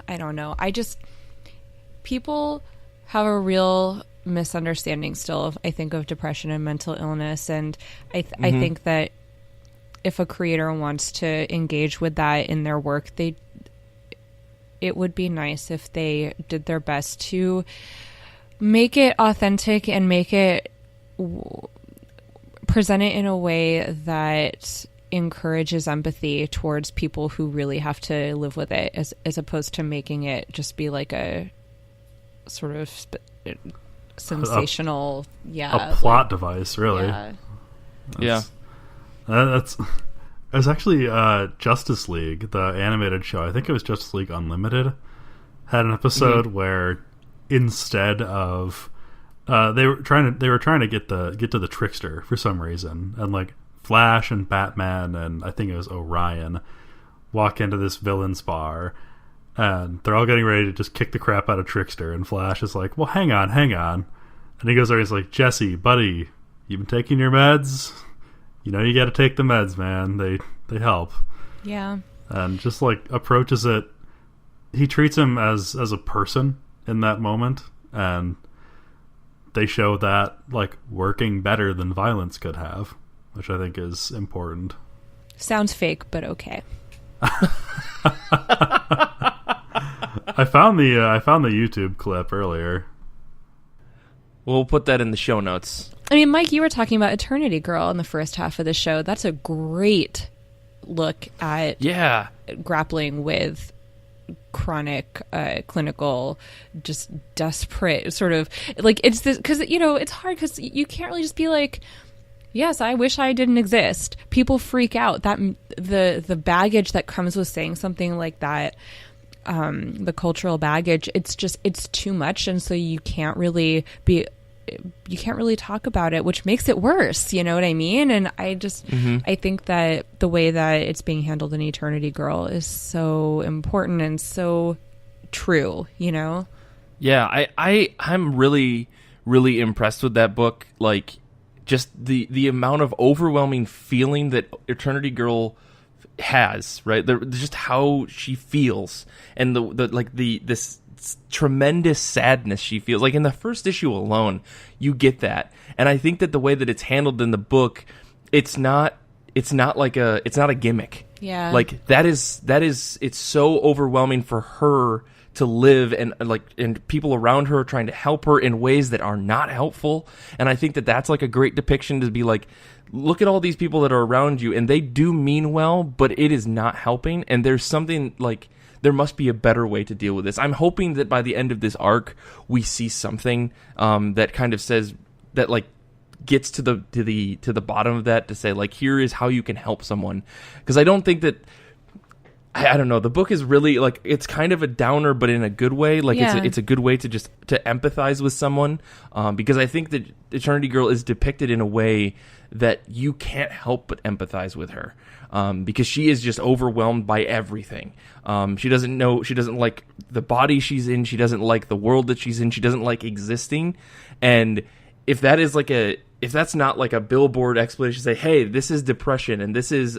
I don't know. People have a real misunderstanding still of, I think, of depression and mental illness, and I think that if a creator wants to engage with that in their work, it would be nice if they did their best to make it authentic and make it present it in a way that encourages empathy towards people who really have to live with it, as opposed to making it just be like a sort of sensational, a plot device, really. There's actually Justice League, the animated show. I think it was Justice League Unlimited, had an episode where instead of they were trying to get to the Trickster for some reason, and like Flash and Batman and I think it was Orion walk into this villain's bar, and they're all getting ready to just kick the crap out of Trickster, and Flash is like, well, hang on, and he goes there, he's like, Jesse, buddy, you been taking your meds? You know you got to take the meds, man. They help. Yeah. And just like approaches it, he treats him as a person in that moment, and they show that like working better than violence could have, which I think is important. Sounds fake, but okay. I found the YouTube clip earlier. We'll put that in the show notes. I mean, Mike, you were talking about Eternity Girl in the first half of the show. That's a great look at grappling with chronic, clinical, just desperate sort of like, it's this, because it's hard because you can't really just be like, yes, I wish I didn't exist. People freak out. That the baggage that comes with saying something like that, the cultural baggage, it's too much, and so you can't really talk about it, which makes it worse, you know what I mean? And I just I think that the way that it's being handled in Eternity Girl is so important and so true, you know? Yeah, I'm really, really impressed with that book. Like, just the amount of overwhelming feeling that Eternity Girl has, right? Just how she feels, and this tremendous sadness she feels. Like in the first issue alone, you get that, and I think that the way that it's handled in the book, it's not a gimmick. Yeah, like that is it's so overwhelming for her to live, and people around her trying to help her in ways that are not helpful. And I think that that's like a great depiction to be like, look at all these people that are around you, and they do mean well, but it is not helping. And there's something like, there must be a better way to deal with this. I'm hoping that by the end of this arc, we see something that kind of says that, like, gets to the bottom of that to say, like, here is how you can help someone. Because I don't think that, I don't know, the book is really, like, it's kind of a downer, but in a good way. Like, it's a good way to just to empathize with someone, because I think that Eternity Girl is depicted in a way that you can't help but empathize with her, because she is just overwhelmed by everything. She doesn't like the body she's in. She doesn't like the world that she's in. She doesn't like existing. And if that's not like a billboard explanation, say, hey, this is depression, and this is,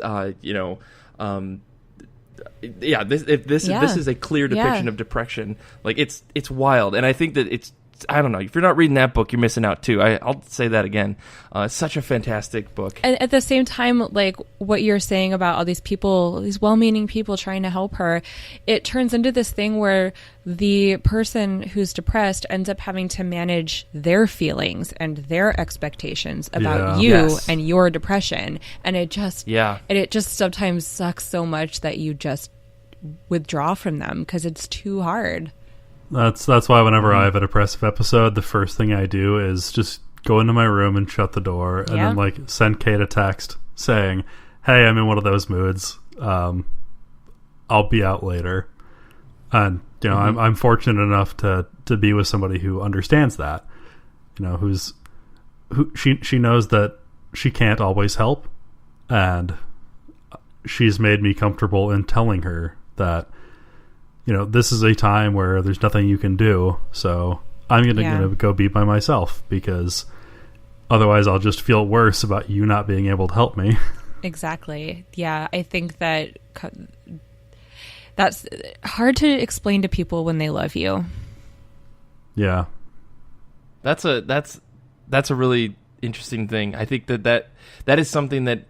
this is a clear depiction of depression. Like, it's wild, and I think that I don't know, if you're not reading that book, you're missing out too. I'll say that again. It's such a fantastic book. And at the same time, like what you're saying about all these people, these well-meaning people trying to help her, it turns into this thing where the person who's depressed ends up having to manage their feelings and their expectations about you and your depression, and it just sometimes sucks so much that you just withdraw from them because it's too hard. That's why whenever I have a depressive episode, the first thing I do is just go into my room and shut the door, and then like send Kate a text saying, "Hey, I'm in one of those moods. I'll be out later." And I'm fortunate enough to be with somebody who understands that. Who she knows that she can't always help, and she's made me comfortable in telling her that, this is a time where there's nothing you can do, so I'm gonna go be by myself, because otherwise I'll just feel worse about you not being able to help me. Exactly. Yeah, I think that's hard to explain to people when they love you. Yeah. That's a really interesting thing. I think that is something that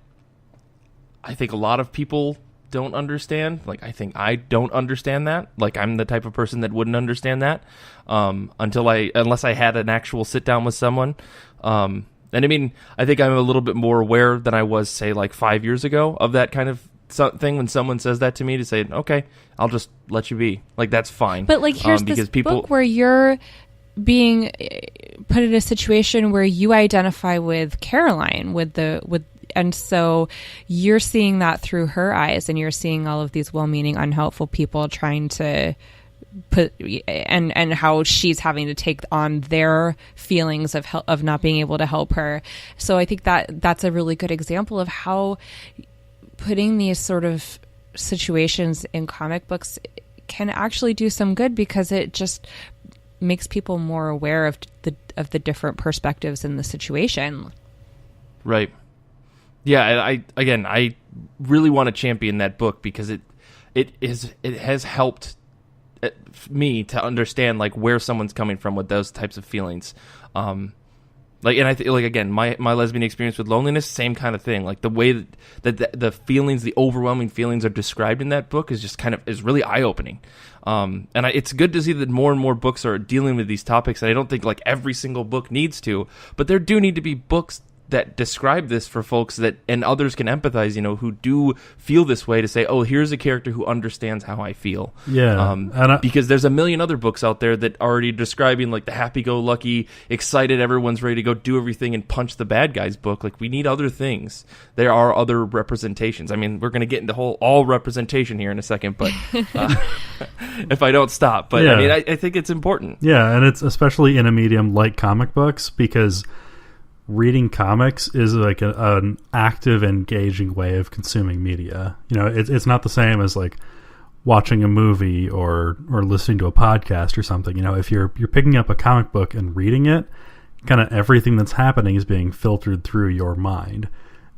I think a lot of people don't understand. Like, I think I don't understand that. Like, I'm the type of person that wouldn't understand that unless I had an actual sit down with someone. And I mean, I think I'm a little bit more aware than I was, say, like 5 years ago of that kind of thing. When someone says that to me, to say, okay, I'll just let you be. Like, that's fine. But like, here's this book where you're being put in a situation where you identify with Caroline, and so you're seeing that through her eyes, and you're seeing all of these well-meaning, unhelpful people trying to put, and how she's having to take on their feelings of not being able to help her. So I think that's a really good example of how putting these sort of situations in comic books can actually do some good, because it just makes people more aware of the different perspectives in the situation. Right. Yeah, I really want to champion that book, because it has helped me to understand, like, where someone's coming from with those types of feelings. Like, and I think, like, again, my lesbian experience with loneliness, same kind of thing. Like, the way that the feelings, the overwhelming feelings, are described in that book is just is really eye opening. And it's good to see that more and more books are dealing with these topics. And I don't think, like, every single book needs to, but there do need to be books that describe this for folks that, and others can empathize, who do feel this way, to say, oh, here's a character who understands how I feel. Yeah. Because there's a million other books out there that are already describing, like, the happy-go-lucky, excited, everyone's ready to go do everything and punch the bad guys book. Like, we need other things. There are other representations. I mean, we're going to get into all representation here in a second, but if I don't stop. But I mean, I think it's important. Yeah, and it's especially in a medium like comic books, because reading comics is like an active, engaging way of consuming media. It's not the same as like watching a movie or listening to a podcast or something. If you're picking up a comic book and reading it, kind of everything that's happening is being filtered through your mind.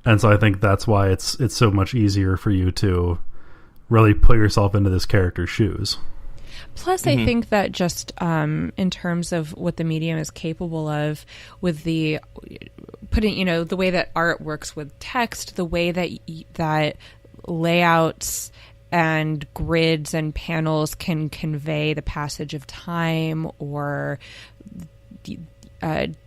And so I think that's why it's so much easier for you to really put yourself into this character's shoes. Plus, I think that just in terms of what the medium is capable of, with the putting, the way that art works with text, the way that layouts and grids and panels can convey the passage of time, or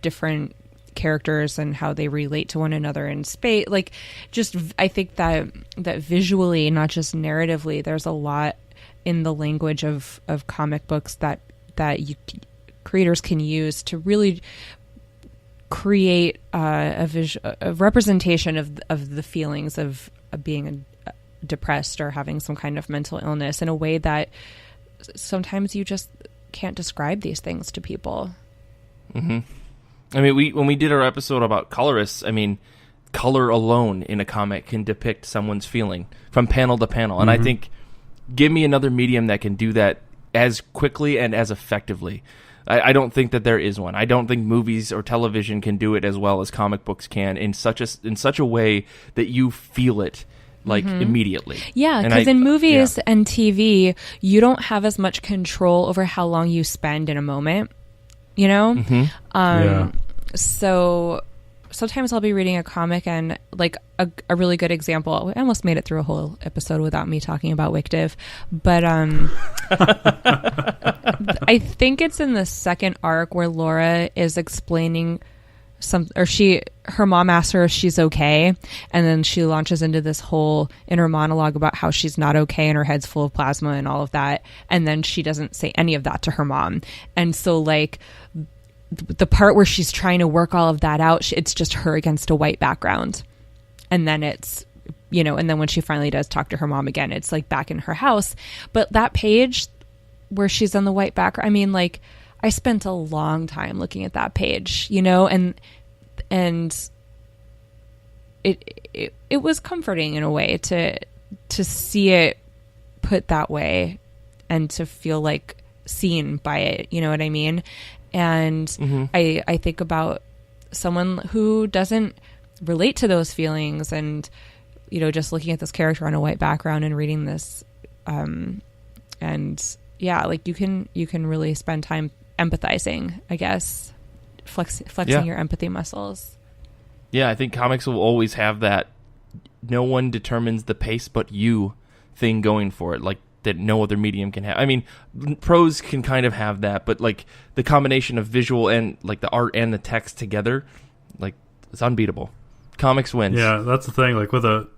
different characters and how they relate to one another in space. Like, just, I think that visually, not just narratively, there's a lot in the language of comic books that creators can use to really create a representation of the feelings of being depressed or having some kind of mental illness in a way that sometimes you just can't describe these things to people. Mm-hmm. I mean, when we did our episode about colorists, I mean, color alone in a comic can depict someone's feeling from panel to panel. And I think, give me another medium that can do that as quickly and as effectively. I don't think that there is one. I don't think movies or television can do it as well as comic books can in such a way that you feel it like immediately. Yeah, because in movies and TV, you don't have as much control over how long you spend in a moment, you know? So sometimes I'll be reading a comic and like a really good example. I almost made it through a whole episode without me talking about Wictive, but I think it's in the second arc where Laura is explaining her mom asks her if she's okay, and then she launches into this whole inner monologue about how she's not okay and her head's full of plasma and all of that, and then she doesn't say any of that to her mom. And so like the part where she's trying to work all of that out, it's just her against a white background. And then it's, you know, and then when she finally does talk to her mom again, it's like back in her house. But that page where she's on the white background, I mean, like, I spent a long time looking at that page, you know, and it was comforting in a way to see it put that way and to feel like seen by it, you know what I mean? And I think about someone who doesn't relate to those feelings and, you know, just looking at this character on a white background and reading this, and yeah, like you can really spend time empathizing, I guess, flexing your empathy muscles. Yeah, I think comics will always have that no one determines the pace but you thing going for it, like that no other medium can have. I mean, prose can kind of have that, but like the combination of visual and like the art and the text together, like it's unbeatable. Comics wins. Yeah, that's the thing. Like with a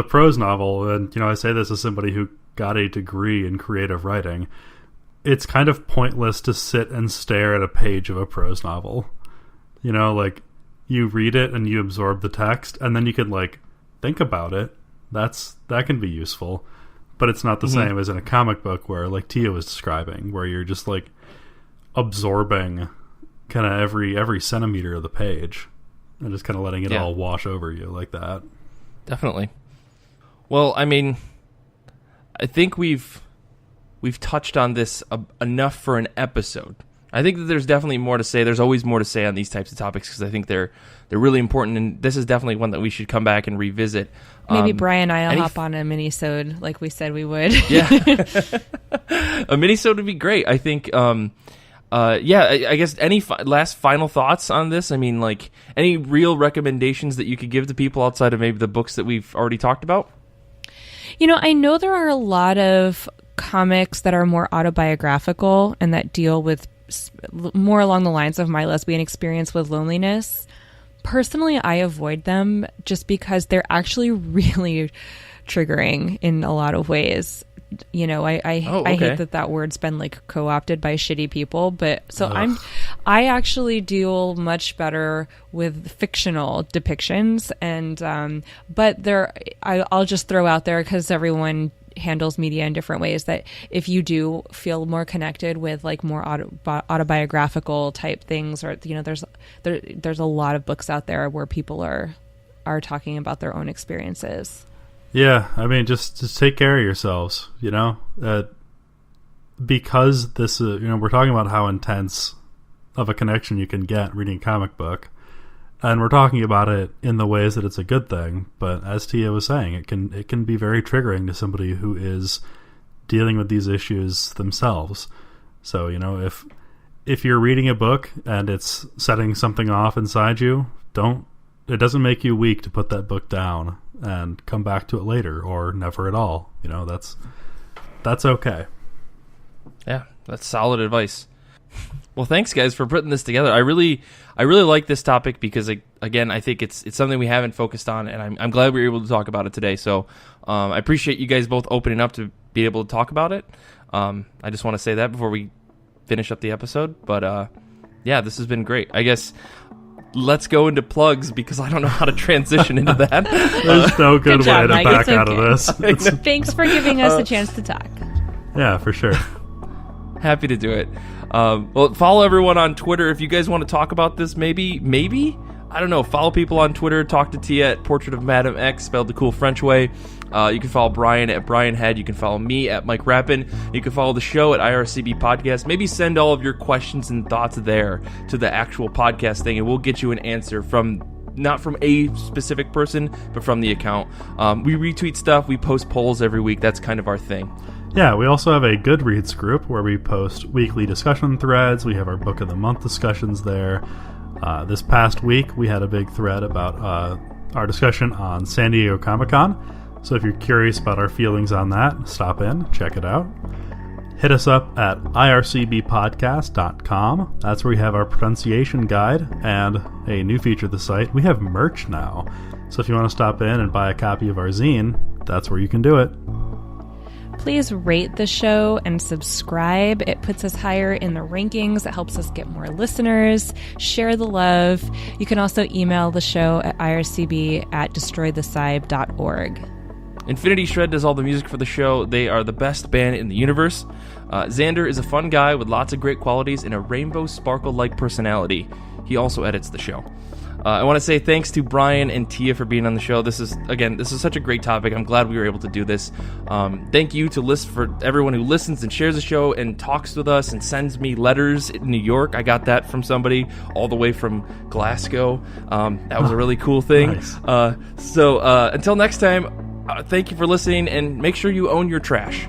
prose novel, and you know, I say this as somebody who got a degree in creative writing, it's kind of pointless to sit and stare at a page of a prose novel. You know, like you read it and you absorb the text, and then you can like think about it. That can be useful, but it's not the same as in a comic book where, like Tia was describing, where you're just like absorbing kind of every centimeter of the page and just kind of letting it all wash over you like that. Definitely. Well, I mean, I think we've touched on this enough for an episode. I think that there's definitely more to say. There's always more to say on these types of topics because I think they're really important, and this is definitely one that we should come back and revisit. Maybe Brian and I will hop on a mini-sode like we said we would. Yeah. A mini-sode would be great. I think, I guess any last final thoughts on this? I mean, like, any real recommendations that you could give to people outside of maybe the books that we've already talked about? You know, I know there are a lot of comics that are more autobiographical and that deal with more along the lines of my lesbian experience with loneliness. Personally, I avoid them just because they're actually really triggering in a lot of ways. You know, I hate that word's been like co-opted by shitty people, but so I actually deal much better with fictional depictions, and but I'll just throw out there, because everyone handles media in different ways, that if you do feel more connected with like more autobiographical type things, or you know, there's a lot of books out there where people are talking about their own experiences. Yeah, I mean, just take care of yourselves, you know, because this, you know, we're talking about how intense of a connection you can get reading a comic book, and we're talking about it in the ways that it's a good thing. But as Tia was saying, it can be very triggering to somebody who is dealing with these issues themselves. So, you know, if you're reading a book and it's setting something off inside you, it doesn't make you weak to put that book down and come back to it later, or never at all. You know, that's okay. Yeah, that's solid advice. Well, thanks guys for putting this together. I really like this topic because, again, I think it's something we haven't focused on, and I'm glad we were able to talk about it today. So I appreciate you guys both opening up to be able to talk about it. I just want to say that before we finish up the episode. But yeah, this has been great. I guess let's go into plugs because I don't know how to transition into that. There's no good way job, to Mike. back It's out of okay. this. Thanks for giving us a chance to talk. Yeah, for sure. Happy to do it. Well, follow everyone on Twitter if you guys want to talk about this. Maybe I don't know. Follow people on Twitter. Talk to Tia at Portrait of Madame X, spelled the cool French way. You can follow Brian at Brian Head. You can follow me at Mike Rappin. You can follow the show at IRCB Podcast. Maybe send all of your questions and thoughts there to the actual podcast thing, and we'll get you an answer not from a specific person, but from the account. We retweet stuff. We post polls every week. That's kind of our thing. Yeah, we also have a Goodreads group where we post weekly discussion threads. We have our Book of the Month discussions there. This past week, we had a big thread about our discussion on San Diego Comic-Con. So if you're curious about our feelings on that, stop in, check it out. Hit us up at ircbpodcast.com. That's where we have our pronunciation guide and a new feature of the site. We have merch now. So if you want to stop in and buy a copy of our zine, that's where you can do it. Please rate the show and subscribe. It puts us higher in the rankings. It helps us get more listeners. Share the love. You can also email the show at ircb@destroythecybe.org. Infinity Shred does all the music for the show. They are the best band in the universe. Xander is a fun guy with lots of great qualities and a rainbow sparkle-like personality. He also edits the show. I want to say thanks to Brian and Tia for being on the show. This is such a great topic. I'm glad we were able to do this. Thank you for everyone who listens and shares the show and talks with us and sends me letters in New York. I got that from somebody all the way from Glasgow. That was a really cool thing. Nice. So until next time, thank you for listening, and make sure you own your trash.